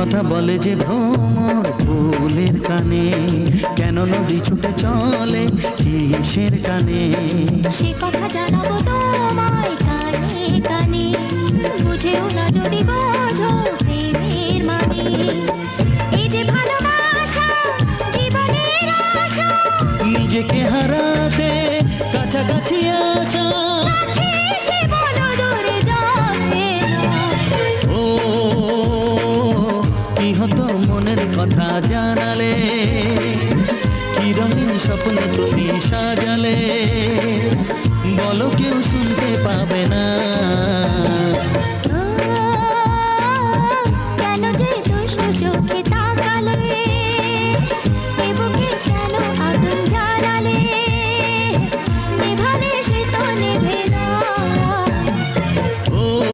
কথা বলে যে ভ্রমর ফুলের কানে, কেন নদী ছুটে চলে কিসের কানে? সে কথা জানাবো তোমায় কানে কানে, বুঝেও না যদি বোঝো প্রেমের মানে। এই যে ভালোবাসা জীবনের আশা, নিজেকে হারাতে কাছাকাছি